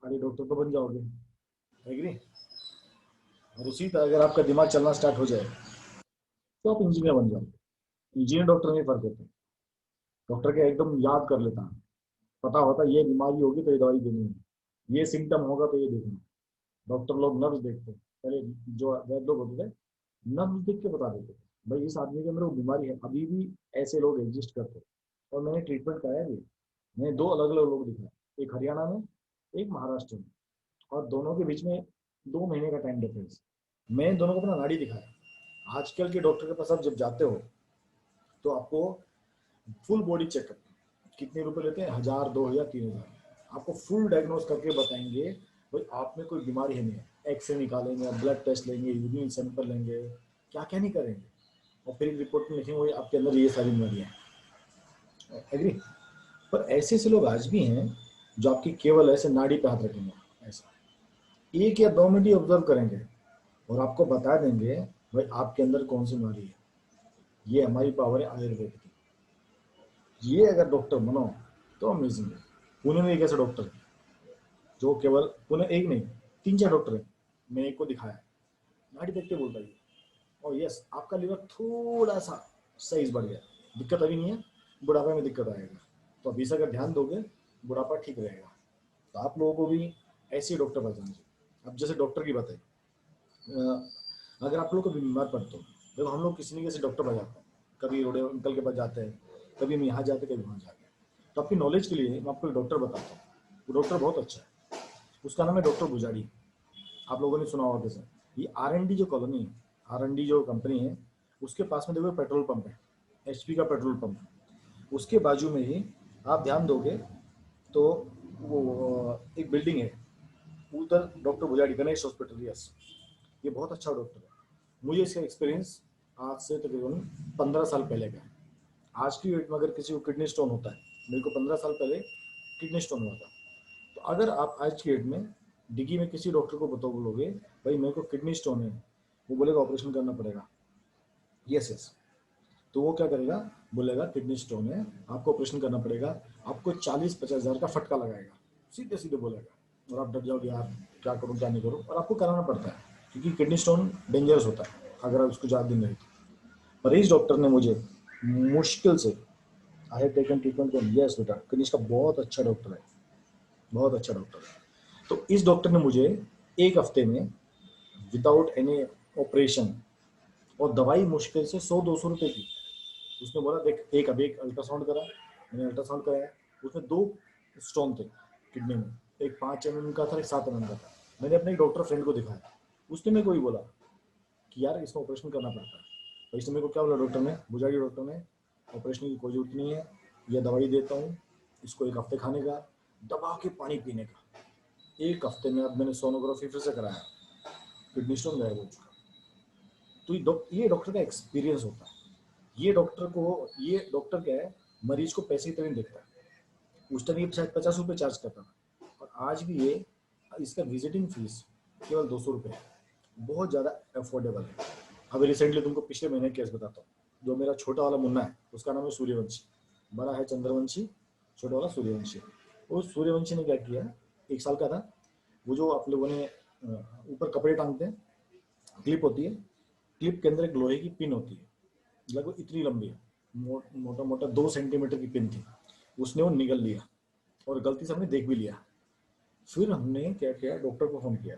अरे डॉक्टर तो बन जाओगे, एग्री। और उसी तरह अगर आपका दिमाग चलना स्टार्ट हो जाए तो आप इंजीनियर बन जाओगे। इंजीनियर डॉक्टर में फर्क होता है। डॉक्टर के एकदम याद कर लेता है, पता होता है ये बीमारी होगी तो ये दवाई देनी है, ये सिम्टम होगा तो ये देखना है। डॉक्टर लोग नर्व्स देखते हैं पहले, जो वैद्य लोग होते थे नर्व्स देख के बता देते थे भाई इस आदमी के अंदर वो बीमारी है। अभी भी ऐसे लोग एग्जिस्ट करते हैं। और मैंने ट्रीटमेंट कराया भी, मैंने दो अलग अलग लोग दिखाए, एक हरियाणा में, एक महाराष्ट्र में, और दोनों के बीच में 2 महीने का टाइम डिफरेंस। मैं दोनों को अपना नाड़ी दिखाया। आजकल के डॉक्टर के पास आप जब जाते हो तो आपको फुल बॉडी चेकअप कितने रुपए लेते हैं, 1000, 2000, 3000। आपको फुल डायग्नोज करके बताएंगे भाई आप में कोई बीमारी है नहीं है। एक्सरे निकालेंगे, ब्लड टेस्ट लेंगे, यूरिन सैंपल लेंगे, क्या क्या नहीं करेंगे, और फिर रिपोर्ट में लिखेंगे भाई आपके अंदर ये सारी बीमारियां हैं। एग्री। पर ऐसे ऐसे लोग आज भी हैं जो आपकी केवल ऐसे नाड़ी पे हाथ रखेंगे, ऐसा 1 या 2 मिनट ही ऑब्जर्व करेंगे और आपको बता देंगे भाई आपके अंदर कौन सी बीमारी है। ये हमारी पावर है आयुर्वेद की। ये अगर डॉक्टर बनो तो अमेजिंग है। पुणे में एक ऐसा डॉक्टर है जो केवल, पुणे एक नहीं 3 4 डॉक्टर है, मैं एक को दिखाया, नाड़ी देखते बोलता है और यस आपका लिवर थोड़ा सा साइज बढ़ गया, दिक्कत अभी नहीं है, बुढ़ापे में दिक्कत आएगा, तो अभी से अगर ध्यान दोगे बुढ़ापा ठीक रहेगा। तो आप लोगों को भी ऐसे डॉक्टर बचाना चाहिए। अब जैसे डॉक्टर की बताइए, अगर आप लोग कभी बीमार पड़ते हो, देखो हम लोग किसी न किसी डॉक्टर पास जाते हैं, कभी रोडे अंकल के पास जाते हैं, कभी हम यहाँ जाते हैं, कभी वहाँ जाते हैं। तो आपकी नॉलेज के लिए मैं आपको एक डॉक्टर बताता हूँ, वो डॉक्टर बहुत अच्छा है, उसका नाम है डॉक्टर गुजारी। आप लोगों ने सुना होगा कैसे। ये R&D जो कॉलोनी है, R&D जो कंपनी है, उसके पास में देखो पेट्रोल पंप है, HP का पेट्रोल पंप है। उसके बाजू में ही आप ध्यान दोगे तो वो एक बिल्डिंग है, उधर डॉक्टर गुजारी गणेश हॉस्पिटल, यस। ये बहुत अच्छा डॉक्टर है। मुझे इसका एक्सपीरियंस आज से तकरीबन 15 साल पहले का है। आज की डेट में अगर किसी को किडनी स्टोन होता है, मेरे को 15 साल पहले किडनी स्टोन हुआ था, तो अगर आप आज की डेट में डिग्गी में किसी डॉक्टर को बताओ, बोलोगे भाई मेरे को किडनी स्टोन है, वो बोलेगा ऑपरेशन करना पड़ेगा, यस यस। तो वो क्या करेगा, बोलेगा किडनी स्टोन है, आपको ऑपरेशन करना पड़ेगा, आपको 40 50 हज़ार का फटका लगाएगा, सीधे सीधे बोलेगा। और आप डर जाओगे यार क्या करूँ क्या नहीं करूँ, और आपको कराना पड़ता है क्योंकि किडनी स्टोन डेंजरस होता है अगर आप उसको ज़्यादा दिन रहे। पर इस डॉक्टर ने मुझे मुश्किल से, I have taken treatment from, yes बेटा कनिष्क का बहुत अच्छा डॉक्टर है, बहुत अच्छा डॉक्टर है। तो इस डॉक्टर ने मुझे एक हफ्ते में विदाउट एनी ऑपरेशन और दवाई मुश्किल से 100 200 रुपए की, उसने बोला देख एक अभी एक अल्ट्रासाउंड करा, मैंने अल्ट्रासाउंड कराया, उसमें 2 स्टोन थे किडनी में, एक 5 mm का था, एक 7 mm का था। मैंने अपने एक डॉक्टर फ्रेंड को दिखाया, उसने मेरे को ही बोला कि यार इसमें ऑपरेशन करना पड़ता है। तो इसने मेरे को क्या बोला डॉक्टर ने, बुझाड़ी डॉक्टर ने, ऑपरेशन की कोई जरूरत नहीं है, यह दवाई देता हूँ, इसको एक हफ्ते खाने का, दबा के पानी पीने का। एक हफ्ते में अब मैंने सोनोग्राफी फिर से कराया, किडनी स्टोन गायब हो चुका। तो ये डॉक्टर का एक्सपीरियंस होता है। ये डॉक्टर क्या है, मरीज को पैसे की तरह देखता है। उस टाइम ये शायद 50 रुपये चार्ज करता था, और आज भी ये, इसका विजिटिंग फीस केवल 200 रुपये है, बहुत ज़्यादा अफोर्डेबल है। अभी रिसेंटली तुमको पिछले महीने केस बताता हूँ। जो मेरा छोटा वाला मुन्ना है उसका नाम है सूर्यवंशी, बड़ा है चंद्रवंशी, छोटा वाला सूर्यवंशी। उस सूर्यवंशी ने क्या किया, 1 साल का था, वो जो आप लोगों ने ऊपर कपड़े टांगते हैं, क्लिप होती है, क्लिप के अंदर एक लोहे की पिन होती है, लगभग इतनी लंबी है, मोटा मोटा 2 सेंटीमीटर की पिन थी। उसने वो निगल लिया और गलती से हमने देख भी लिया। फिर हमने क्या किया, डॉक्टर को फोन किया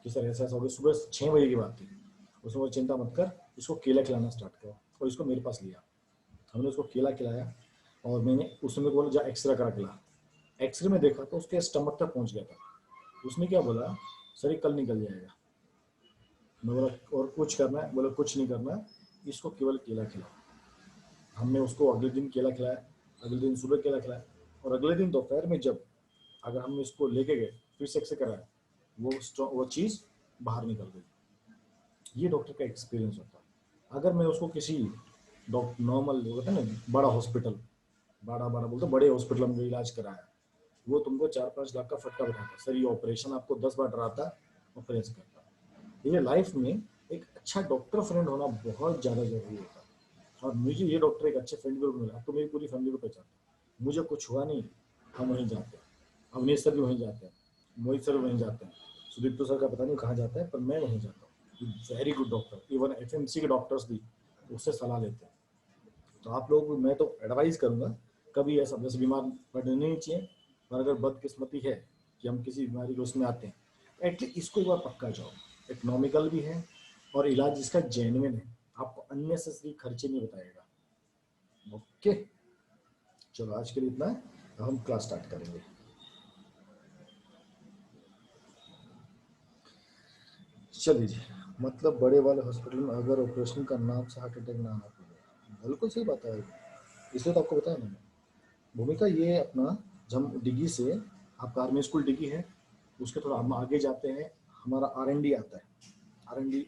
कि सर ऐसा ऐसा हो गया, सुबह 6 बजे की बात थी। उसने बोला चिंता मत कर, इसको केला खिलाना स्टार्ट करो, और इसको मेरे पास लिया। हमने उसको केला खिलाया, और मैंने उसने मेरे को बोला जा एक्सरे करा खिला। एक्सरे में देखा तो उसके स्टमक तक पहुंच गया था। उसने क्या बोला, सर ये कल निकल जाएगा। मैं बोला और कुछ करना है, बोला कुछ नहीं करना, इसको केवल केला खिलाओ। हमने उसको अगले दिन केला खिलाया, अगले दिन सुबह केला खिलाया, और अगले दिन दोपहर में जब अगर हम इसको लेके गए फिर से एक्सरे कराया, वो चीज़ बाहर निकल गई। ये डॉक्टर का एक्सपीरियंस होता है। अगर मैं उसको किसी डॉक्टर नॉर्मल होता है ना, बड़ा हॉस्पिटल, बड़ा बड़ा बोलते बड़े हॉस्पिटल में इलाज कराया, वो तुमको 4 5 लाख का फटका बैठाता, सर ये ऑपरेशन आपको 10 बार डराता ऑपरेशन करता। ये लाइफ में एक अच्छा डॉक्टर फ्रेंड होना बहुत ज़्यादा जरूरी होता है। और मुझे ये डॉक्टर एक अच्छे फ्रेंड को मिला, तो मेरी पूरी फैमिली को पहचानता। मुझे कुछ हुआ नहीं, हम वहीं जाते हैं, अवनीश सर भी वहीं जाते हैं, मोहित सर वहीं जाते हैं, सुदीप्तो सर का पता नहीं कहाँ जाता है, पर मैं वहीं जाता हूँ। Very good doctor, even FMC के डॉक्टर्स भी उससे सलाह लेते हैं। तो आप लोग, मैं तो एडवाइस करूंगा, कभी ऐसा वैसे बीमार पड़ने नहीं चाहिए, पर अगर बदकिस्मती है कि हम किसी बीमारी के उसमें आते हैं, एटलीस्ट इसको एक बार पक्का जाओ। इकोनॉमिकल भी है और इलाज इसका जेन्युइन है, आपको अननेसेसरी खर्चे नहीं बताएगा। ओके, चलो आज के लिए इतना है, अब हम क्लास स्टार्ट करेंगे। चलिए जी, मतलब बड़े वाले हॉस्पिटल में अगर ऑपरेशन का नाम से हार्ट अटैक ना आना पड़े, बिल्कुल सही बात है, इसलिए तो आपको बताया मैंने। भूमिका ये अपना, जब हम डिगी से, आपका आर्मी स्कूल डिगी है, उसके थोड़ा हम आगे जाते हैं, हमारा R&D आता है। R&D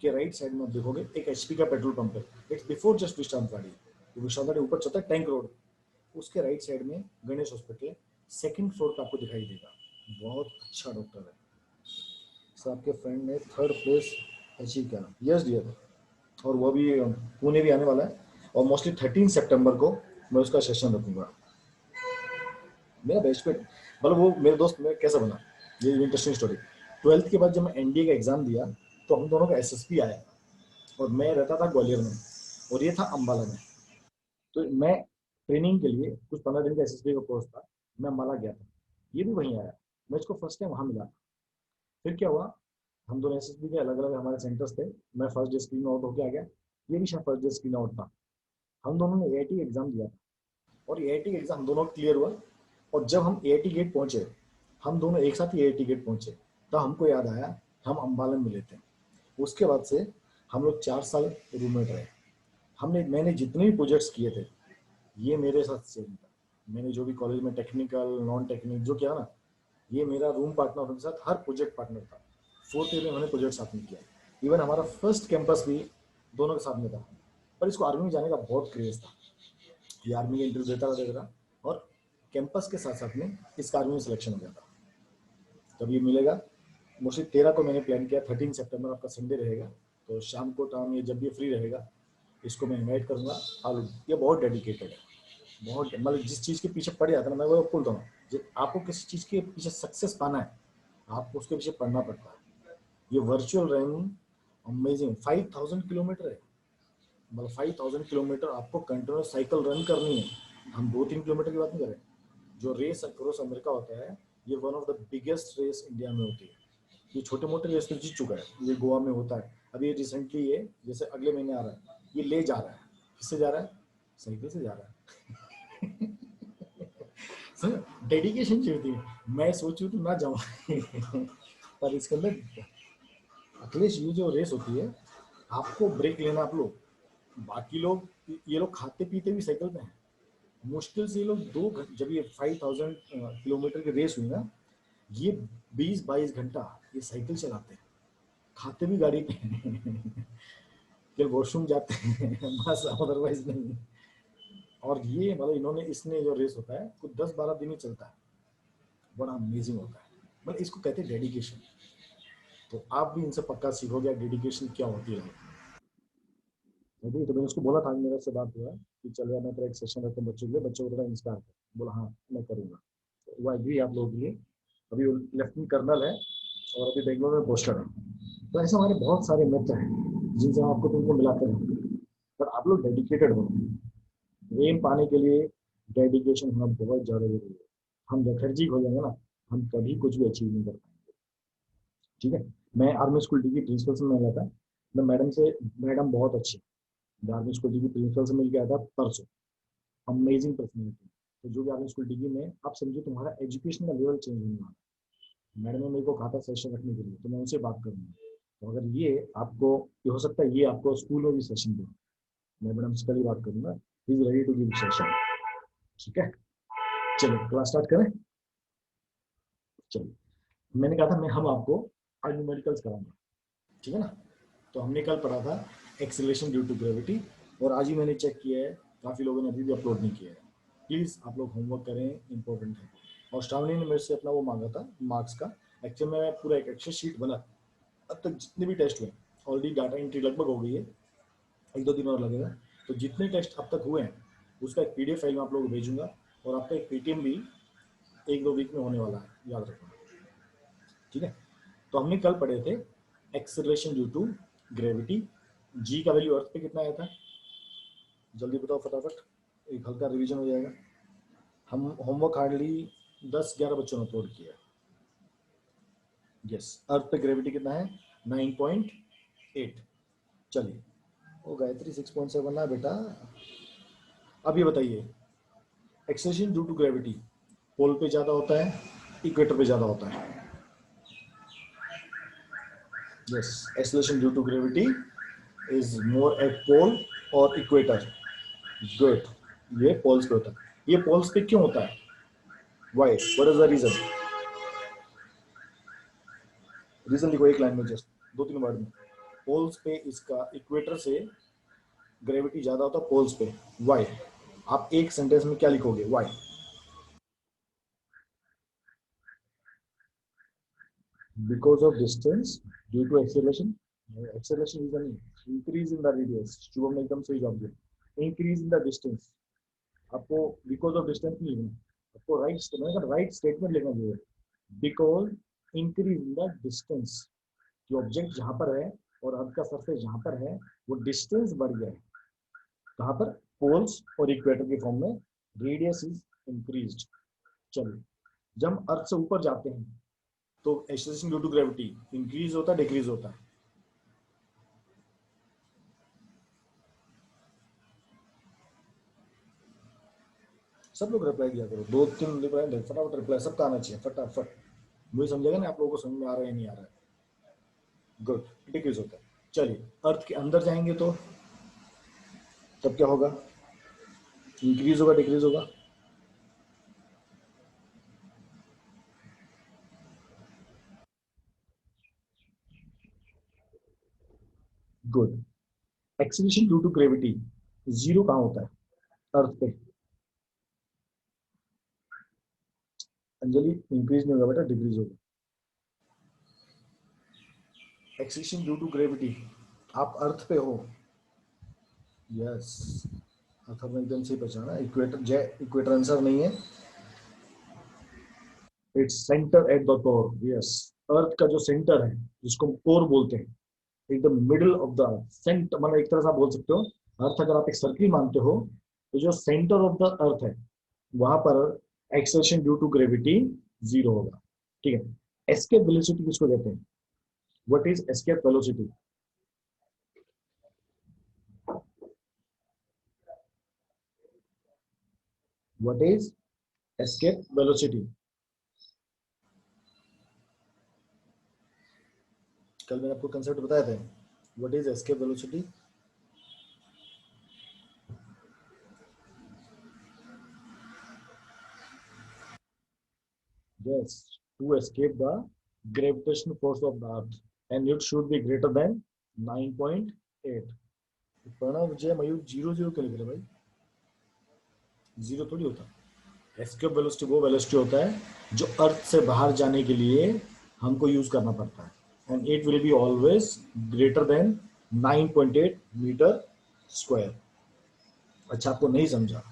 के राइट साइड में आप देखोगे एक HP का पेट्रोल पंप है, इट्स बिफोर जस्ट विश्रामवाड़ी। तो विश्रामवाड़ी ऊपर चलता है टैंक रोड, उसके राइट साइड में गणेश हॉस्पिटल, सेकंड फ्लोर पे आपको दिखाई देगा। बहुत अच्छा डॉक्टर है सर, आपके फ्रेंड ने 3rd प्लेस अचीव किया। यस डियर, और वो भी पुणे भी आने वाला है, और मोस्टली 13 सितंबर को मैं उसका सेशन रखूंगा। मेरा बेस्ट फ्रेंड, मतलब वो मेरे दोस्त में कैसे बना, ये इंटरेस्टिंग स्टोरी। 12th के बाद जब मैं NDA का एग्जाम दिया, तो हम दोनों का SSP आया, और मैं रहता था ग्वालियर में और ये था अम्बाला में। तो मैं ट्रेनिंग के लिए कुछ 15 दिन का SSP का कोर्स था, मैं अम्बाला गया था, ये भी वहीं आया, मैं इसको फर्स्ट टाइम वहाँ मिला। फिर क्या हुआ, हम दोनों SSP के अलग अलग हमारे सेंटर्स थे, मैं फर्स्ट डे स्क्रीन आउट होकर आ गया, ये भी शायद फर्स्ट डे स्क्रीन आउट था। हम दोनों ने AIT एग्जाम दिया था, और AIT एग्जाम हम दोनों क्लियर हुआ। और जब हम AIT गेट पहुंचे, हम दोनों एक साथ ही AIT गेट पहुंचे, तो हमको याद आया हम अम्बाला में मिले थे। उसके बाद से हम लोग 4 साल रूममेट रहे। मैंने जितने भी प्रोजेक्ट्स किए थे, ये मेरे साथ सेम था। मैंने जो भी कॉलेज में टेक्निकल नॉन टेक्निक जो किया ना, ये मेरा रूम पार्टनर उनके साथ हर प्रोजेक्ट पार्टनर था। 4th ईयर में मैंने प्रोजेक्ट साथ में किया। इवन हमारा फर्स्ट कैंपस भी दोनों के साथ में था। पर इसको आर्मी में जाने का बहुत क्रेज था, ये आर्मी का इंटरव्यू देता और कैंपस के साथ साथ में इसका आर्मी में सिलेक्शन हो गया था। तब ये मिलेगा, मोस्टली 13 को मैंने प्लान किया, 13 सितंबर आपका संडे रहेगा, तो शाम को टाइम ये जब भी फ्री रहेगा, इसको मैं इन्वाइट करूंगा। और ये बहुत डेडिकेटेड है, बहुत, मतलब जिस चीज़ के पीछे पड़ जाता है ना, मैं वो बोलता हूँ, आपको किसी चीज़ के पीछे सक्सेस पाना है, आपको उसके पीछे पढ़ना पड़ता है। ये वर्चुअल रनिंग अमेजिंग 5000 किलोमीटर है, मतलब 5000 किलोमीटर आपको कंटिन्यूस साइकिल रन करनी है। हम 2-3 किलोमीटर की बात नहीं कर रहे। जो रेस अक्रॉस अमेरिका होता है, ये one of the biggest race India में होती है। ये छोटे मोटे रेस तो जीत चुका है, ये गोवा में होता है। अभी ये रिसेंटली, ये जैसे अगले महीने आ रहा है, ये ले जा रहा है। किससे जा रहा है? साइकिल से जा रहा है। सर, डेडिकेशन चाहिए होती है। मैं सोचूं तो ना जाऊं। पर इसके अंदर अखिलेश, ये जो रेस होती है, आपको ब्रेक लेना, आप लोग, बाकी लोग, ये लोग खाते पीते भी साइकिल पे हैं। मुश्किल से ये लोग जब ये 5000 किलोमीटर की रेस हुई ना, ये 20-22 घंटा ये साइकिल चलाते हैं, खाते भी गाड़ी पे हैं। फिर वॉशरूम जाते हैं, बस, अदरवाइज नहीं। और ये मतलब इन्होंने, इसने जो रेस होता है कुछ 10-12 दिन ही चलता है, बड़ा अमेजिंग होता है। मतलब इसको कहते हैं डेडिकेशन। तो आप भी इनसे पक्का सीखोगे डेडिकेशन क्या होती है। अभी तो मैंने उसको बोला था, मेरे से बात हुआ कि चल यार मैं तेरा एक सेशन रखता हूँ बच्चों के लिए, बच्चों को थोड़ा इंस्पायर कर। बोला हाँ मैं करूँगा, तो वो एग्री आप लोगों के लिए। अभी वो लेफ्टिनेंट कर्नल है, और अभी बेंगलोर में पोस्टर है। तो ऐसे हमारे बहुत सारे मित्र हैं जिनसे हम आपको तुमको मिलाते हैं। पर आप लोग डेडिकेटेड हो, एम पाने के लिए डेडिकेशन होना बहुत ज़्यादा जरूरी है। हम लेथर्जिक हो जाएंगे ना, हम कभी कुछ भी अचीव नहीं कर पाएंगे। ठीक है, मैं आर्मी स्कूल डी की प्रिंसिपल से मिला था, मैं मैडम से, मैडम बहुत अच्छी, मैं आर्मी स्कूल डी की प्रिंसिपल से मिल के आया था परसों। Amazing personality. तो जो भी आर्मी स्कूल डिग्री में, आप समझो तुम्हारा एजुकेशन का लेवल चेंज होने वाला है। मैडम ने मेरे को कहा था सेशन रखने के लिए, तो मैं उनसे बात करूंगा। तो अगर ये आपको, ये हो सकता है ये आपको स्कूल में भी सेशन दे, मैं मैडम से कल ही बात करूंगा, he is ready to give session. ठीक है, चलो क्लास स्टार्ट करें। चलिए, मैंने कहा था मैं, हम आपको आज न्यूमेरिकल्स कराएंगे, ठीक है ना। तो हमने कल पढ़ा था एक्सेलरेशन ड्यू टू ग्रेविटी, और आज ही मैंने चेक किया है, काफ़ी लोगों ने अभी भी अपलोड नहीं किया है। प्लीज़ आप लोग होमवर्क करें, इंपॉर्टेंट है। और श्रावणी ने मेरे से अपना वो मांगा था मार्क्स का। एक्चुअली मैं पूरा एक एक्सेल शीट बना, अब तक जितने भी टेस्ट हुए, ऑलरेडी डाटा एंट्री लगभग हो गई है, 1-2 दिन और लगेगा। तो जितने टेस्ट अब तक हुए हैं, उसका एक PDF फाइल में आप लोग को भेजूंगा, और आपका एक पेटीएम भी 1-2 वीक में होने वाला है, याद रखना। ठीक है, तो हमने कल पढ़े थे एक्सेलरेशन ड्यू टू ग्रेविटी। जी का वैल्यू अर्थ पे कितना आया था, जल्दी बताओ फटाफट, एक हल्का रिवीजन हो जाएगा। हम होमवर्क हार्डली 10-11 बच्चों ने अपलोड किया। यस, अर्थ पे ग्रेविटी कितना है, 9.8। चलिए, ओ गायत्री 6.7 ना बेटा। अब ये बताइए, acceleration due to gravity pole पे ज़्यादा होता है, इक्वेटर पे ज़्यादा होता है? Yes, acceleration due to gravity is more at pole और इक्वेटर। गुड, ये पोल्स पे होता है। ये पोल्स पे क्यों होता है, why, what is the reason? Reason लिखो एक लाइन में, जस्ट 2-3 वर्ड में। पोल्स पे इसका, इक्वेटर से ग्रेविटी ज्यादा होता है पोल्स पे, वाई? आप एक सेंटेंस में क्या लिखोगे, why? Because of distance due to acceleration. Acceleration reason नहीं, increase in the radius. Shubham ने एकदम सही जवाब दिया, इंक्रीज इन द डिस्टेंस। आपको बिकॉज ऑफ डिस्टेंस नहीं लिखना, आपको राइट स्टेटमेंट लिखना चाहिए। Because increase in the distance, जो ऑब्जेक्ट जहां पर है और अर्थ का सरफेस जहां पर है वो डिस्टेंस बढ़ गया है। कहां पर, पोल्स और इक्वेटर के फॉर्म में, रेडियस इज इंक्रीज्ड। चलिए, जब हम अर्थ से ऊपर जाते हैं तो acceleration due to gravity increase होता है, डिक्रीज होता है? सब लोग रिप्लाई दिया करो, 2-3 रिप्लाई दे फटाफट, रिप्लाई सबका आना चाहिए फटाफट। मुझे समझेगा ना आप लोगों को समझ में आ रहा है नहीं आ रहा है। गुड, डिक्रीज होता है। चलिए, अर्थ के अंदर जाएंगे तो तब क्या होगा, इंक्रीज होगा, डिक्रीज होगा? Good, acceleration due to gravity zero कहाँ होता है, अर्थ पे? अंजलि, इंक्रीज नहीं होगा बेटा, डिक्रीज होगा। एक्सेलरेशन ड्यू टू ग्रेविटी, आप अर्थ पे हो, यस, अर्थ में एकदम सही पहचाना। इक्वेटर, जय इक्वेटर आंसर नहीं है, it's centre at the core. Yes, earth का जो सेंटर है जिसको हम कोर बोलते हैं, एकदम मिडिल ऑफ द सेंटर, मतलब एक तरह से आप बोल सकते हो, अर्थ अगर आप एक सर्किल मानते हो तो जो सेंटर ऑफ द अर्थ है वहां पर acceleration due to gravity zero होगा। ठीक है, एस्केप वेलोसिटी किसको कहते हैं, what is escape velocity? What is escape velocity? कल मैंने आपको कंसेप्ट बताया था, what is escape velocity? Yes, to escape the gravitational force of the earth and it should be greater than 9.8। Pranav Jay Mayur zero zero क्यों लिख रहे भाई, जीरो थोड़ी होता। एस्केप वेलोसिटी वो वेलोसिटी होता है जो अर्थ से बाहर जाने के लिए हमको यूज करना पड़ता है, and it will be always greater than 9.8 metre square. अच्छा, आपको नहीं समझा,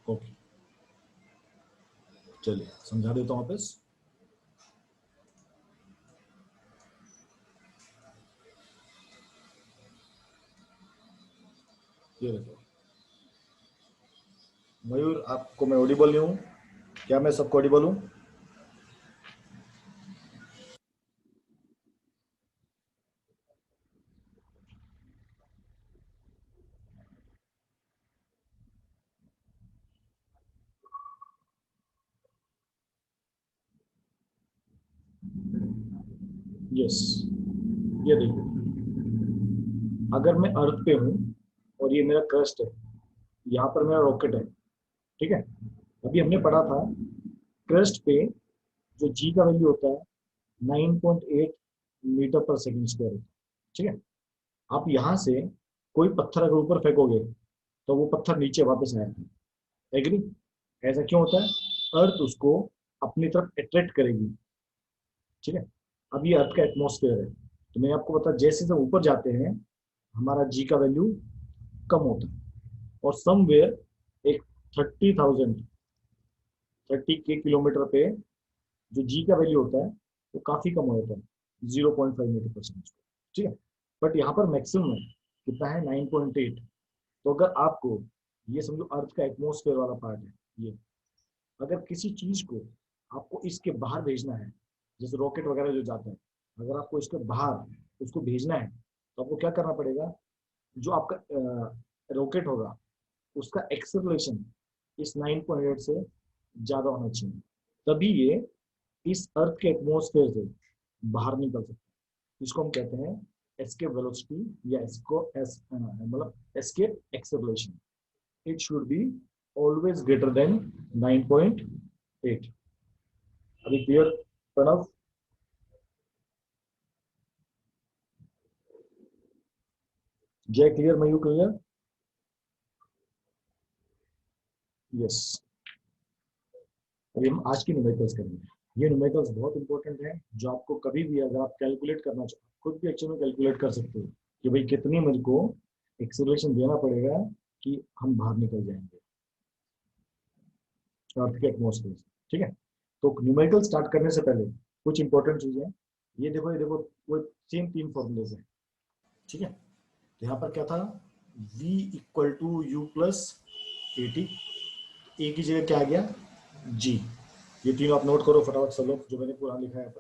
ओके, चलिए समझा देता हूँ वापस। ये देखो मयूर, आपको मैं ऑडिबल नहीं हूँ क्या, मैं सबको ऑडिबल हूँ? यस, ये देखो, अगर मैं अर्थ पे हूँ और ये मेरा क्रस्ट है, यहाँ पर मेरा रॉकेट है, ठीक है, अभी हमने पढ़ा था क्रस्ट पे जो जी का वैल्यू होता है 9.8 मीटर पर सेकंड स्क्वायर होता है। ठीक है, आप यहाँ से कोई पत्थर अगर ऊपर फेंकोगे तो वो पत्थर नीचे वापस आएगा, एग्री? ऐसा क्यों होता है, अर्थ उसको अपनी तरफ अट्रैक्ट करेगी। ठीक है, अब ये अर्थ का एटमोसफेयर है, तो मैंने आपको बता, जैसे जब ऊपर जाते हैं हमारा जी का वैल्यू कम होता है, और समवेयर एक 30,000 30 के किलोमीटर पे जो जी का वैल्यू होता है तो काफी कम हो जाता है 0.5 मीटर पर सेकंड, ठीक है। बट यहाँ पर मैक्सिमम कितना है 9.8। तो अगर आपको ये समझो अर्थ का एटमोस्फेयर वाला पार्ट है ये, अगर किसी चीज को आपको इसके बाहर भेजना है, जैसे रॉकेट वगैरह जो जाता है, अगर आपको इसके बाहर उसको भेजना है तो आपको क्या करना पड़ेगा, जो आपका रॉकेट होगा उसका एक्सेलरेशन इस 9.8 से ज्यादा होना चाहिए, तभी ये इस अर्थ के एटमोस्फेयर से बाहर निकल सकता है। इसको हम कहते हैं एस्केप वेलोसिटी या इसको मतलब escape acceleration. It should B always greater than 9.8। अभी क्लियर प्रणव? जय क्लियर? Mu clear? यस। अभी हम आज की न्यूमेरिकल्स करेंगे। ये न्यूमेरिकल्स बहुत इंपॉर्टेंट है, जो आपको कभी भी अगर आप कैलकुलेट करना चाहो, खुद भी एक्चुअली में कैलकुलेट कर सकते हो कि भाई कितनी मेरे को एक्सेलरेशन देना पड़ेगा कि हम बाहर निकल जाएंगे अर्थ के एटमोस्फेयर से, ठीक है। तो न्यूमेरिकल स्टार्ट करने से पहले कुछ इंपॉर्टेंट चीजें हैं। ये देखो वो सेम तीन फॉर्मूलेज है, ठीक है। तो यहाँ पर क्या था, v equal to u plus a t, a की जगह क्या आ गया g। ये तीनों आप नोट करो फटाफट सब लोग, जो मैंने पूरा लिखा है।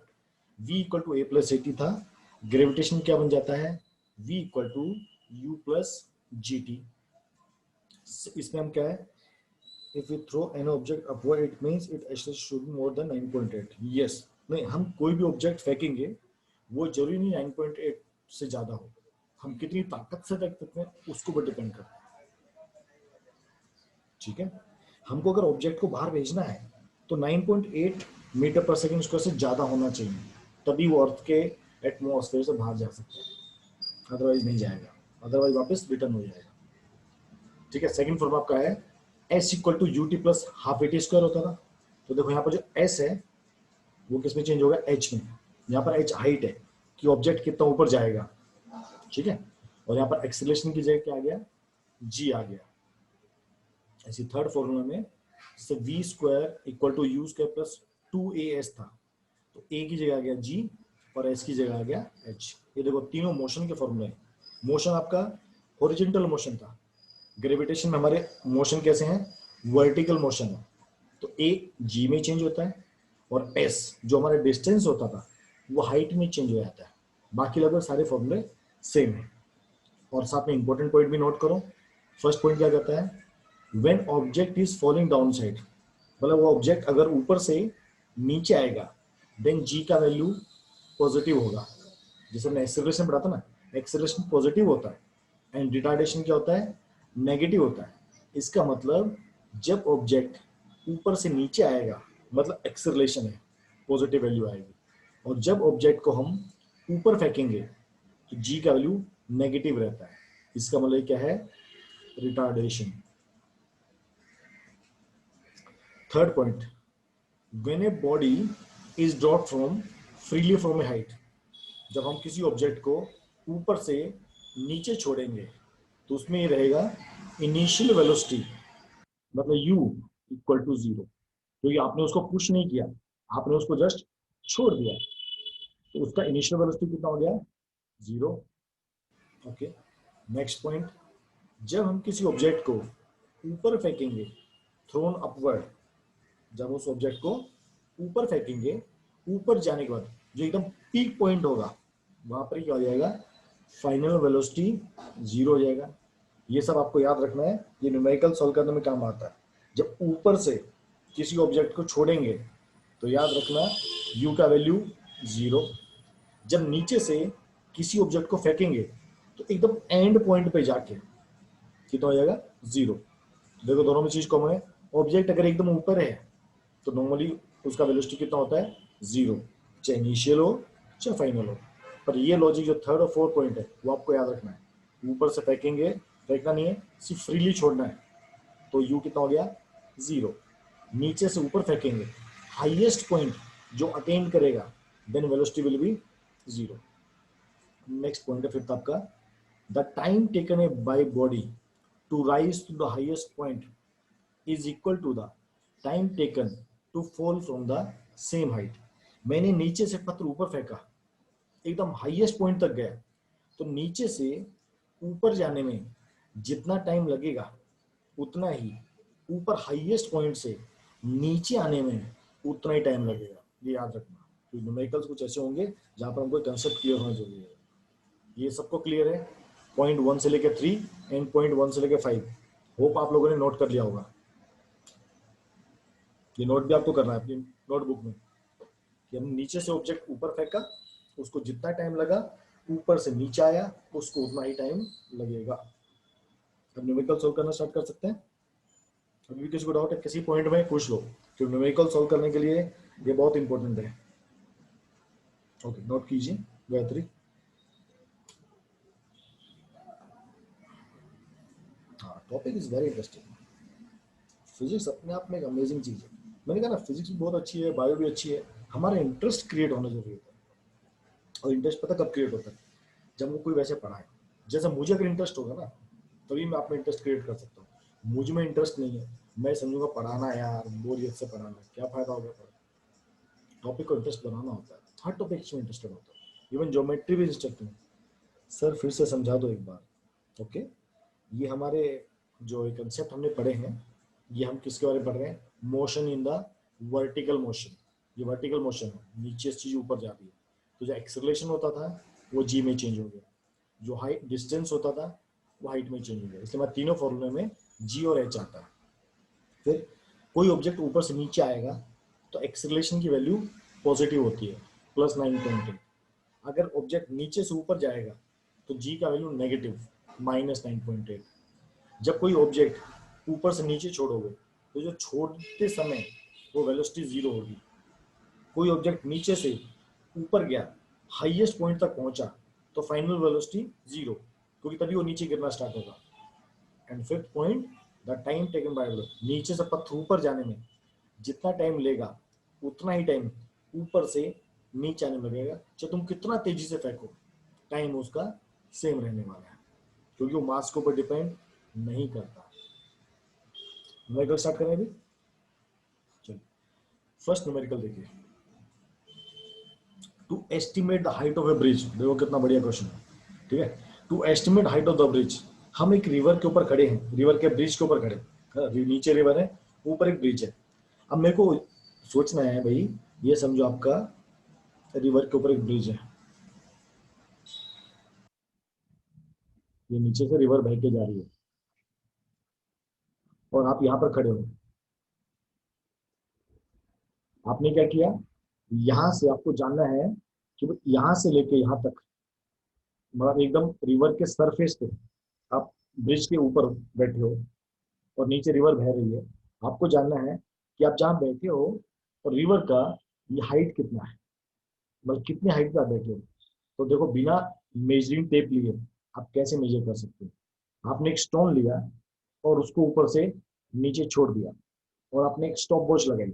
v equal to a plus a t था, ग्रेविटेशन क्या बन जाता है v equal to u plus g t. इसमें हम क्या है, if we throw an object upward it means it actually should be more than 9.8। yes, नहीं हम कोई भी ऑब्जेक्ट फेंकेंगे वो जरूरी नहीं 9.8 से ज्यादा हो, हम कितनी ताकत से फेंक सकते हैं उसको पर डिपेंड करता है, ठीक है। हमको अगर ऑब्जेक्ट को बाहर भेजना है तो 9.8 मीटर पर सेकंड स्क्वायर से ज्यादा होना चाहिए, तभी वो अर्थ के एटमोस्फेयर से बाहर जा सकता है, अदरवाइज नहीं जाएगा, अदरवाइज वापस रिटर्न हो जाएगा, ठीक है। सेकंड फॉर्म आपका है s equal to u t plus half a t square होता था। तो देखो यहाँ पर जो एस है वो किस में चेंज होगा, एच में। यहाँ पर एच हाइट है कि ऑब्जेक्ट कितना ऊपर जाएगा, ठीक है। और यहाँ पर एक्सीलरेशन की जगह क्या आ गया, जी आ गया। ऐसी थर्ड फॉर्मूला में जैसे v square equal to u square plus 2as था, तो ए की जगह आ गया जी और एस की जगह आ गया एच। ये देखो तीनों मोशन के फॉर्मूले। मोशन आपका हॉरिजॉन्टल मोशन था, ग्रेविटेशन में हमारे मोशन कैसे हैं, वर्टिकल मोशन है, तो ए जी में चेंज होता है और एस जो हमारा डिस्टेंस होता था वो हाइट में चेंज हो जाता है। बाकी लगभग सारे फॉर्मूले सेम है। और साथ में इंपॉर्टेंट पॉइंट भी नोट करो। फर्स्ट पॉइंट क्या कहता है, when object is falling down side, मतलब वो ऑब्जेक्ट अगर ऊपर से नीचे आएगा देन जी का वैल्यू पॉजिटिव होगा। जैसे हमने एक्सेलरेशन पढ़ा था ना, एक्सेलरेशन पॉजिटिव होता है एंड रिटार्डेशन क्या होता है, नेगेटिव होता है। इसका मतलब जब ऑब्जेक्ट ऊपर से नीचे आएगा मतलब एक्सेलरेशन है, पॉजिटिव वैल्यू आएगी, और जब ऑब्जेक्ट को हम ऊपर फेंकेंगे तो जी का वैल्यू नेगेटिव रहता है। इसका मतलब क्या है, retardation. Third point, when a body is drop from freely from A height, जब हम किसी ऑब्जेक्ट को ऊपर से नीचे छोड़ेंगे तो उसमें ये रहेगा इनिशियल वेलोसिटी, मतलब u इक्वल टू 0, क्योंकि आपने उसको पुश नहीं किया, आपने उसको जस्ट छोड़ दिया, तो उसका इनिशियल वेलोसिटी कितना हो गया, 0। ओके, नेक्स्ट पॉइंट, जब हम किसी ऑब्जेक्ट को ऊपर फेंकेंगे, थ्रोन अपवर्ड, जब उस ऑब्जेक्ट को ऊपर फेंकेंगे, ऊपर जाने के बाद जो एकदम पीक पॉइंट होगा वहां पर क्या हो जाएगा, फाइनल वेलोसिटी 0 हो जाएगा। ये सब आपको याद रखना है, ये न्यूमेरिकल सॉल्व करने में काम आता है। जब ऊपर से किसी ऑब्जेक्ट को छोड़ेंगे तो याद रखना u का वैल्यू 0, जब नीचे से किसी ऑब्जेक्ट को फेंकेंगे तो एकदम एंड पॉइंट पे जाके कितना हो जाएगा, 0। देखो दोनों में चीज कॉमन है, ऑब्जेक्ट अगर एकदम ऊपर है तो नॉर्मली उसका वेलोसिटी कितना होता है, 0, चाहे इनिशियल हो चाहे फाइनल हो। पर ये लॉजिक जो थर्ड और फोर्थ पॉइंट है वो आपको याद रखना है। ऊपर से फेंकेंगे, फेंकना नहीं है, सिर्फ फ्रीली छोड़ना है, तो u कितना हो गया, 0। नीचे से ऊपर फेंकेंगे, हाईएस्ट पॉइंट जो अटेन करेगा then velocity will be 0। Next point है फिफ्थ आपका, the time taken a by body to rise to the highest point is equal to the time taken to fall from the same height। मैंने नीचे से पत्थर ऊपर फेंका, एकदम highest point तक गया, तो नीचे से ऊपर जाने में जितना टाइम लगेगा उतना ही ऊपर हाईएस्ट पॉइंट से नीचे आने में उतना ही टाइम लगेगा। ये याद रखना। तो न्यूमेरिकल्स कुछ ऐसे होंगे जहां पर हमको कंसेप्ट क्लियर होना जरूरी है। ये सबको क्लियर है? पॉइंट 1 से लेकर 3 एंड पॉइंट 1 से लेकर 5 होप आप लोगों ने नोट कर लिया होगा। ये नोट भी आपको करना है अपनी नोटबुक में कि हम नीचे से ऑब्जेक्ट ऊपर फेंका, उसको जितना टाइम लगा, ऊपर से नीचे आया उसको उतना ही टाइम लगेगा। अब न्यूमेरिकल सोल्व करना स्टार्ट कर सकते हैं। अभी भी किसी को डाउट है किसी पॉइंट में पूछ लो, क्योंकि न्यूमेरिकल सोल्व करने के लिए ये बहुत इंपॉर्टेंट है। ओके, नोट कीजिए गायत्री। हाँ, topic is very interesting. Physics अपने आप में एक अमेजिंग चीज है। मैंने कहा ना, फिजिक्स भी बहुत अच्छी है, बायो भी अच्छी है, हमारा इंटरेस्ट क्रिएट होना जरूरी होता है। और इंटरेस्ट पता कब क्रिएट होता है? जब वो कोई वैसे पढ़ाए। जैसे मुझे अगर इंटरेस्ट होगा ना, तभी मैं आप में इंटरेस्ट क्रिएट कर सकता हूँ। मुझ में इंटरेस्ट नहीं है, मैं समझूंगा पढ़ाना यार बोरियत से पढ़ाना, क्या फायदा होगा पढ़ा। टॉपिक को इंटरेस्ट बनाना होता है, हर टॉपिक में इंटरेस्टेड होता है। इवन ज्योमेट्री भी इंटरेस्टिंग है। सर फिर से समझा दो एक बार। ओके, ये हमारे जो कंसेप्ट हमने पढ़े हैं, ये हम किसके बारे में पढ़ रहे हैं? Motion in the vertical motion. ये वर्टिकल मोशन है, नीचे से चीज ऊपर जा रही है। तो जो एक्सेलरेशन होता था वो जी में चेंज हो गया, जो हाइट डिस्टेंस होता था वो हाइट में चेंज हो गया। इसलिए मैं तीनों फॉर्मूले में जी और एच आता है। फिर कोई ऑब्जेक्ट ऊपर से नीचे आएगा तो एक्सेलरेशन की वैल्यू पॉजिटिव होती है, +9.8। अगर ऑब्जेक्ट नीचे से ऊपर जाएगा तो जी का वैल्यू नेगेटिव, -9.8। जब कोई ऑब्जेक्ट ऊपर से नीचे छोड़ोगे तो जो छोड़ते समय वो वेलोसिटी 0 होगी। कोई ऑब्जेक्ट नीचे से ऊपर गया, हाईएस्ट पॉइंट तक पहुंचा, तो फाइनल वेलोसिटी 0, क्योंकि तभी वो नीचे गिरना स्टार्ट होगा। And fifth point, the time taken by नीचे से पत्थर ऊपर जाने में जितना टाइम लेगा उतना ही टाइम ऊपर से नीचे आने में लगेगा। चाहे तुम कितना तेजी से फेंको, टाइम उसका सेम रहने वाला है, क्योंकि वो मास के ऊपर डिपेंड नहीं करता। न्यूमेरिकल स्टार्ट करें अभी। चलिए, फर्स्ट न्यूमेरिकल देखिए। To estimate the height of a bridge, देखो कितना बढ़िया क्वेश्चन है। ठीक है, to estimate height of the bridge. हम एक रिवर के ऊपर खड़े हैं, रिवर के ब्रिज के ऊपर खड़े हैं। नीचे रिवर है, ऊपर एक ब्रिज है। अब मेरे को सोचना है भाई, ये समझो आपका रिवर के ऊपर एक ब्रिज है, ये नीचे से रिवर बह के जा रही है और आप यहाँ पर खड़े हो। आपने क्या किया, यहाँ से आपको जानना है कि यहाँ से लेके यहाँ तक, मतलब एकदम रिवर के सरफेस पे आप ब्रिज के ऊपर बैठे हो और नीचे रिवर बह रही है। आपको जानना है कि आप जहाँ बैठे हो और रिवर का ये हाइट कितना है, मतलब कितनी हाइट पे आप बैठे हो। तो देखो, बिना मेजरिंग टेप लिए आप कैसे मेजर कर सकते हो? आपने एक स्टोन लिया और उसको ऊपर से नीचे छोड़ दिया और आपने एक स्टॉप वॉच लगाई।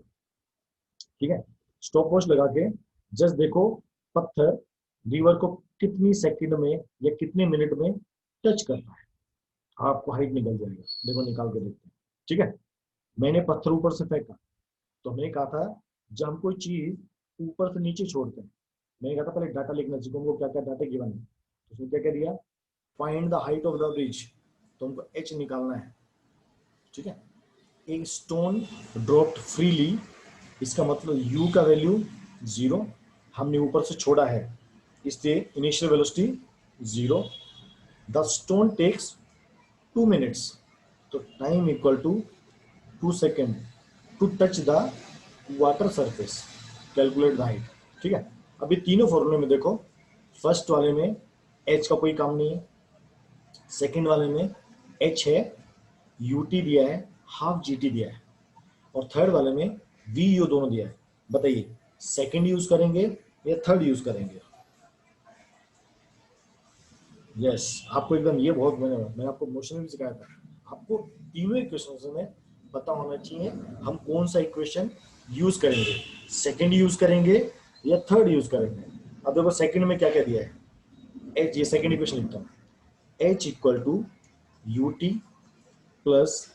ठीक है, स्टॉप वॉच लगा के जस्ट देखो पत्थर रिवर को कितनी सेकंड में या कितने मिनट में टच करता है, आपको हाइट निकल जाएगा। देखो निकाल के देखते हैं। ठीक है, मैंने पत्थर ऊपर से फेंका, तो हमने कहा था जब हम कोई चीज ऊपर से नीचे छोड़ते हैं, मैंने कहा था पहले डाटा लिखना चाहिए हमको, क्या क्या डाटा गिवन है। तो उसने क्या क्या दिया, find the height of the bridge, तो हमको एच निकालना है। ठीक है, एक स्टोन ड्रॉप्ड फ्रीली, इसका मतलब u का वैल्यू 0, हमने ऊपर से छोड़ा है इसलिए initial velocity 0। The stone takes 2 minutes, तो time equal to 2 second to touch the water surface, calculate the height. ठीक है, अभी तीनों फॉर्मूले में देखो, फर्स्ट वाले में h का कोई काम नहीं है, सेकंड वाले में h है, ut दिया है, हाफ gt दिया है, और थर्ड वाले में वी यू दोनों दिया है। बताइए सेकंड यूज करेंगे या थर्ड यूज करेंगे? यस, आपको एकदम ये बहुत मैंने आपको मोशन भी सिखाया था, आपको तीनों इक्वेशन में पता होना चाहिए हम कौन सा इक्वेशन यूज करेंगे, सेकंड यूज करेंगे या थर्ड यूज करेंगे। अब देखो सेकंड में क्या क्या दिया है, एच, ये सेकंड इक्वेशन लिखता हूँ, h equal to u t plus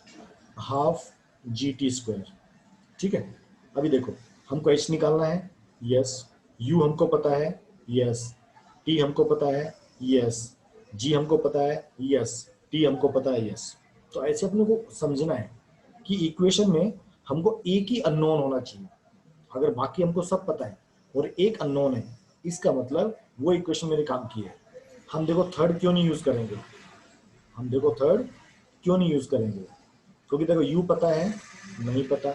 half g t square. ठीक है, अभी देखो हमको एच निकालना है, यस। यू हमको पता है, यस। टी हमको पता है, यस। जी हमको पता है, यस। टी हमको पता है, यस। तो ऐसे अपने को समझना है कि इक्वेशन में हमको एक ही अननोन होना चाहिए। अगर बाकी हमको सब पता है और एक अननोन है, इसका मतलब वो इक्वेशन मेरे काम की है। हम देखो थर्ड क्यों नहीं यूज करेंगे, हम देखो थर्ड क्यों नहीं यूज करेंगे, क्योंकि देखो यू पता है, नहीं पता।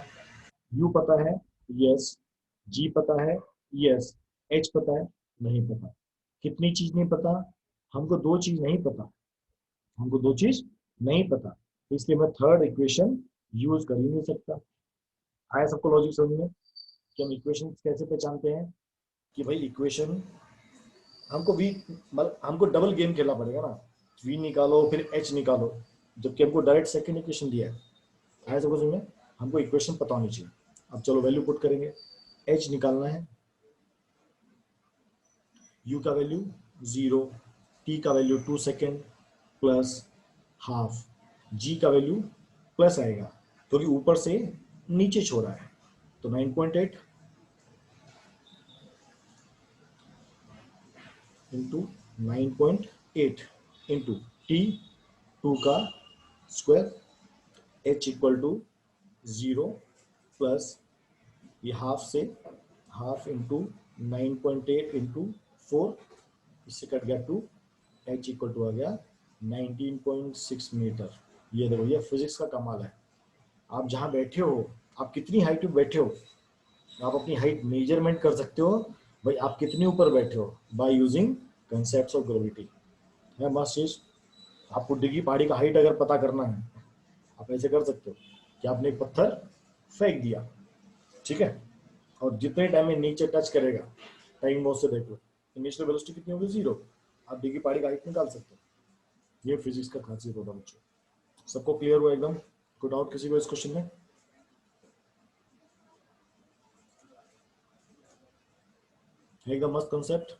यू पता है, यस। जी पता है, यस। एच पता है, नहीं पता। कितनी चीज नहीं पता, हमको दो चीज नहीं पता, हमको दो चीज नहीं पता, इसलिए मैं थर्ड इक्वेशन यूज कर ही नहीं सकता। आया सबको लॉजिक समझ में कि हम इक्वेशन कैसे पहचानते हैं कि भाई इक्वेशन हमको वी, मतलब हमको डबल गेम खेलना पड़ेगा ना, वी निकालो फिर एच निकालो, जबकि हमको डायरेक्ट सेकंड इक्वेशन दिया है। आया सबको समझ में, हमको इक्वेशन पता होनी चाहिए। अब चलो वैल्यू पुट करेंगे, एच निकालना है, यू का वैल्यू 0, टी का वैल्यू 2 सेकेंड प्लस हाफ, जी का वैल्यू प्लस आएगा क्योंकि ऊपर से नीचे छोड़ा है, तो 9.8 इंटू 9.8 इंटू टी 2 का square, h equal to 0 plus ये हाफ से हाफ इंटू 9.8 इंटू 4, इससे कट गया 2, एच इक्वल टू आ गया 19.6 मीटर। ये देखो ये फिजिक्स का कमाल है। आप जहाँ बैठे हो, आप कितनी हाइट पे बैठे हो, आप अपनी हाइट मेजरमेंट कर सकते हो भाई आप कितने ऊपर बैठे हो by using concept of gravity. है मस्त चीज। आपको डिग्गी पहाड़ी का हाइट अगर पता करना है, आप ऐसे कर सकते हो कि आपने एक पत्थर फेंक दिया, ठीक है, और जितने टाइम में नीचे टच करेगा, टाइम बहुत से देख लो, इनिशियल वेलोसिटी कितनी होगी 0, आप डिग्गी पहाड़ी का हाइट निकाल सकते हो। ये फिजिक्स का खासियत होता है बच्चों। सबको क्लियर हुआ एकदम? कोई डाउट किसी को इस क्वेश्चन में? एकदम मस्त कंसेप्ट।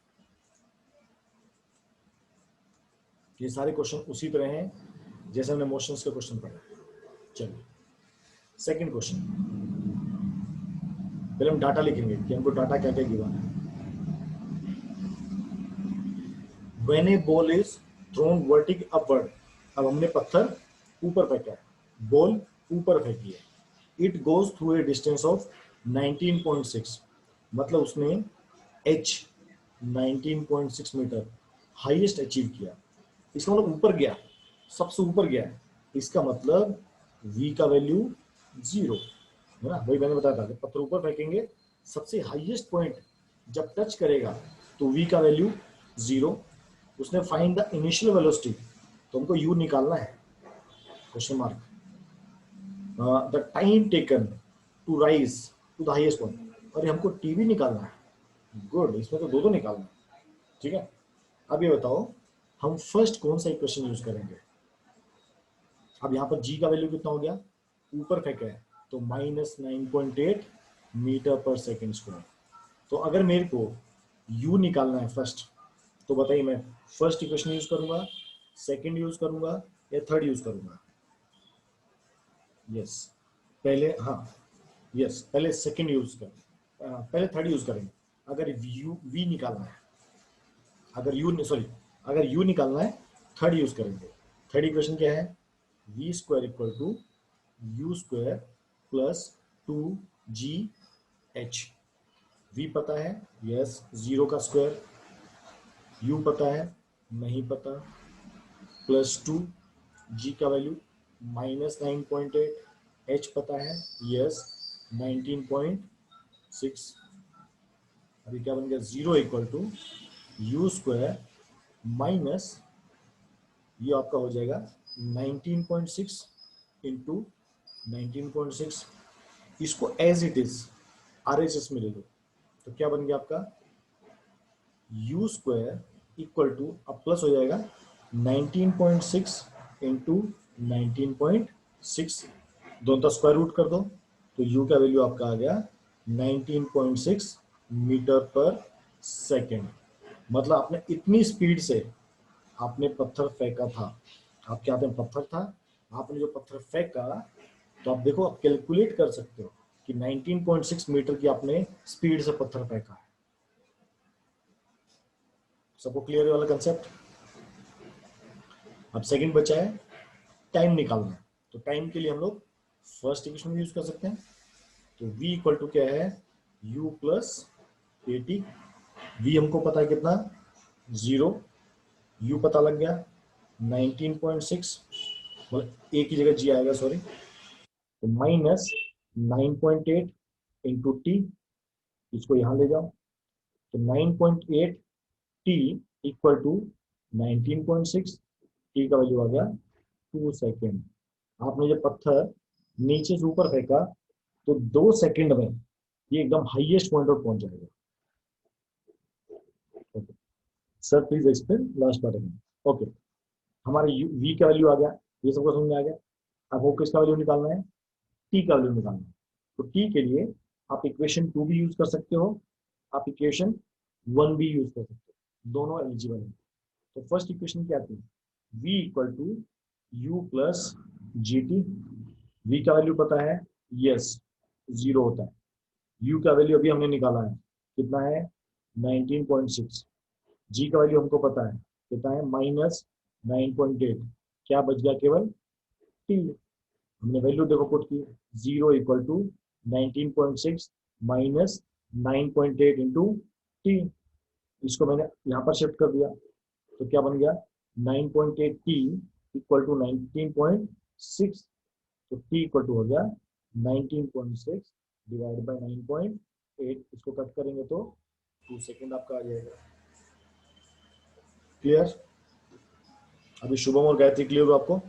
ये सारे क्वेश्चन उसी तरह हैं जैसे हमने मोशंस के क्वेश्चन पढ़े। चलिए सेकंड क्वेश्चन, पहले हम डाटा लिखेंगे कि हमको डाटा क्या क्या गिवन है। When a ball is thrown vertical upward, अब हमने पत्थर ऊपर फेंका है, बॉल ऊपर फेंकी है, it goes through a distance of 19.6, मतलब उसने एच 19.6 मीटर हाईएस्ट अचीव किया। इसका मतलब ऊपर गया, सबसे ऊपर गया है, इसका मतलब v का वैल्यू 0 है ना। वही मैंने बताया था कि पत्थर ऊपर फेंकेंगे, सबसे हाईएस्ट पॉइंट जब टच करेगा तो v का वैल्यू 0। उसने फाइंड द इनिशियल वेलोसिटी, तो हमको u निकालना है, question mark. The time taken to rise to the highest point, और हमको टी भी निकालना है। गुड, इसमें तो दो दो निकालना है, ठीक है। अब ये बताओ हम फर्स्ट कौन सा इक्वेशन यूज करेंगे। अब यहाँ पर g का वैल्यू कितना हो गया, ऊपर फेंका है, तो -9.8 मीटर पर सेकेंड स्क्वायर। तो अगर मेरे को u निकालना है फर्स्ट, तो बताइए मैं फर्स्ट इक्वेशन यूज करूंगा, सेकंड यूज करूंगा या थर्ड यूज करूंगा? यस, पहले हाँ, यस पहले सेकंड यूज कर, पहले थर्ड यूज करेंगे। अगर यू वी निकालना है, अगर यू सॉरी अगर यू निकालना है थर्ड यूज करेंगे। थर्ड इक्वेशन क्या है, v square equal to u square plus 2gh। V पता है, यस। 0 का स्क्वायर, यू पता है, नहीं पता, प्लस 2, जी का वैल्यू -9.8, एच पता है, यस 19.6। अभी क्या बन गया, 0 equal to u square minus, ये आपका हो जाएगा 19.6 इंटू 19.6, इसको एज इट इज आरएचएस में ले लो, तो क्या बन गया आपका यू स्क्वायर इक्वल टू, अब प्लस हो जाएगा 19.6 इंटू 19.6, दोनों का स्क्वायर रूट कर दो, तो यू का वैल्यू आपका आ गया 19.6 मीटर पर सेकेंड। मतलब आपने इतनी स्पीड से आपने पत्थर फेंका था, आपके हाथ में पत्थर था, आपने जो पत्थर फेंका, तो आप देखो आप कैलकुलेट कर सकते हो कि 19.6 मीटर की आपने स्पीड से पत्थर फेंका है। सबको क्लियर है वाला कंसेप्ट? अब सेकंड बचा है टाइम निकालना है। तो टाइम के लिए हम लोग फर्स्ट इक्वेशन यूज कर सकते हैं। तो v इक्वल टू क्या है, u plus a t. V हमको पता है कितना, 0। u पता लग गया 19.6, मतलब ए की जगह जी आएगा, सॉरी। तो माइनस 9.8 इंटू टी, इसको यहां ले जाओ। तो 9.8 टी इक्वल टू 19.6, टी का वैल्यू आ गया 2 सेकेंड। आपने जब पत्थर नीचे से ऊपर फेंका तो 2 सेकेंड में ये एकदम हाईएस्ट पॉइंट पर पहुंच जाएगा। Sir please explain last part again. Okay, हमारे v का वैल्यू आ गया, ये सबको समझ में आ गया। अब वो किसका वैल्यू निकालना है, t का वैल्यू निकालना है। तो t के लिए आप इक्वेशन 2 भी यूज कर सकते हो, आप इक्वेशन 1 भी यूज कर सकते हो, दोनों एलिजिबल है। तो फर्स्ट इक्वेशन क्या थी, v equal to u plus g t. V का वैल्यू पता है, यस, 0 होता है। u का वैल्यू अभी हमने निकाला है, कितना है 19.6। जी का वैल्यू हमको पता है कितना है, -9.8। क्या बच गया, केवल टी। हमने वैल्यू देखो पुट की, 0 इक्वल टू 19.6 माइनस 9.8 इंटू टी। इसको मैंने यहाँ पर शिफ्ट कर दिया, तो क्या बन गया 9.8 टी इक्वल टू 19.6। तो टी इक्वल टू हो गया 19.6 डिवाइड बाई 9.8। इसको कट करेंगे तो 2 सेकेंड आपका आ जाएगा। क्लियर? अभी शुभम और गायत्री क्लियर हो आपको?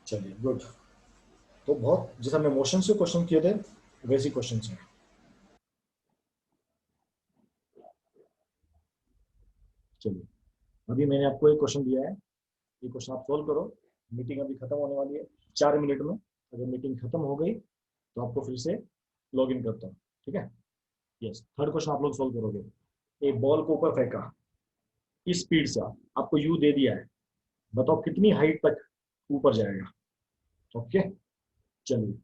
चलिए गुड। तो बहुत जैसे हमने मोशन से क्वेश्चन किए थे वैसे क्वेश्चन है। चलिए, अभी मैंने आपको एक क्वेश्चन दिया है, ये क्वेश्चन आप सोल्व करो। मीटिंग अभी खत्म होने वाली है 4 मिनट में। अगर मीटिंग खत्म हो गई तो आपको फिर से लॉग इन करता हूँ, ठीक है? यस, थर्ड क्वेश्चन आप लोग सोल्व करोगे। एक बॉल को ऊपर फेंका इस स्पीड से, आपको यू दे दिया है, बताओ कितनी हाइट तक ऊपर जाएगा। ओके, चलिए।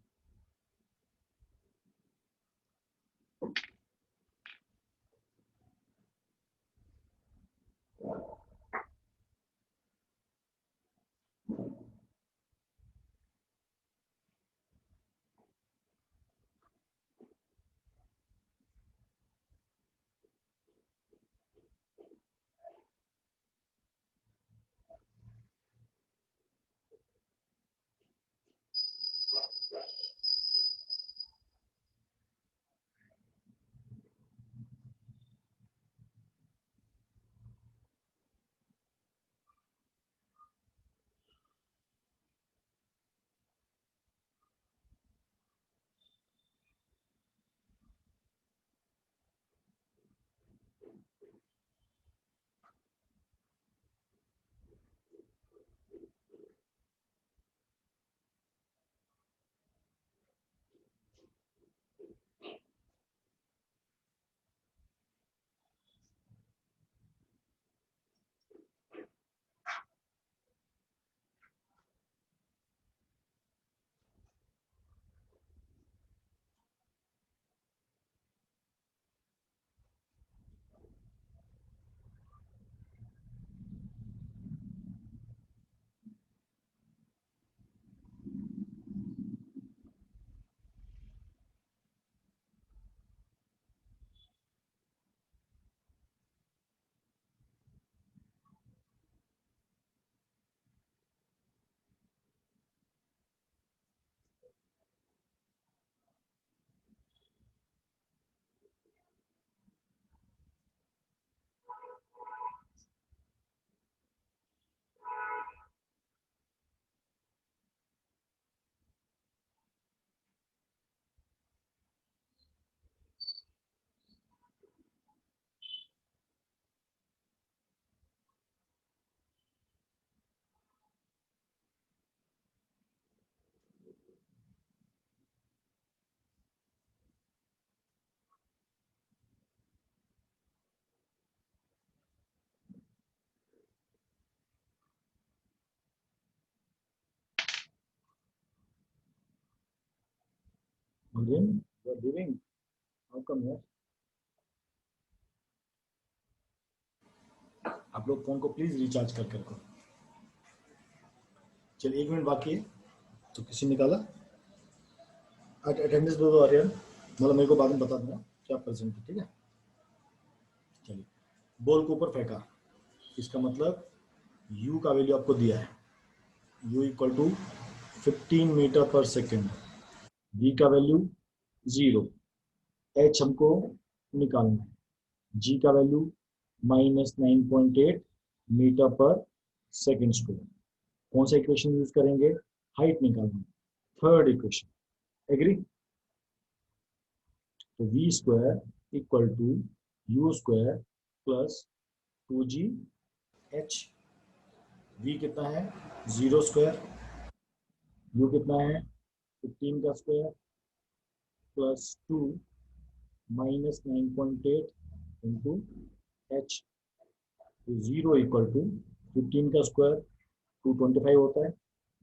Again, you are leaving. How come यार? आप लोग फोन को प्लीज रिचार्ज कर कर करो. चलिए 1 मिनट बाकी है, तो किसी निकाला अटेंडेंस दे दो आर्यन, मतलब मेरे को बाद में बता देना क्या प्रेजेंट है, ठीक है. चलिए, बॉल को ऊपर फेंका, इसका मतलब u का वैल्यू आपको दिया है, u इक्वल टू 15 मीटर पर सेकेंड, v का वैल्यू 0, h हमको निकालना है, g का वैल्यू -9.8 मीटर पर सेकेंड स्क्वायर. कौन सा इक्वेशन यूज करेंगे? हाइट निकालना, थर्ड इक्वेशन. एग्री? तो v square equal to u square plus 2g h. v कितना है? 0 स्क्वायर. u कितना है? 15 का square plus 2 minus 9.8 into h. 0 equal to 15 का स्क्वायर 225 होता है,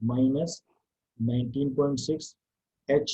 माइनस 19.6 h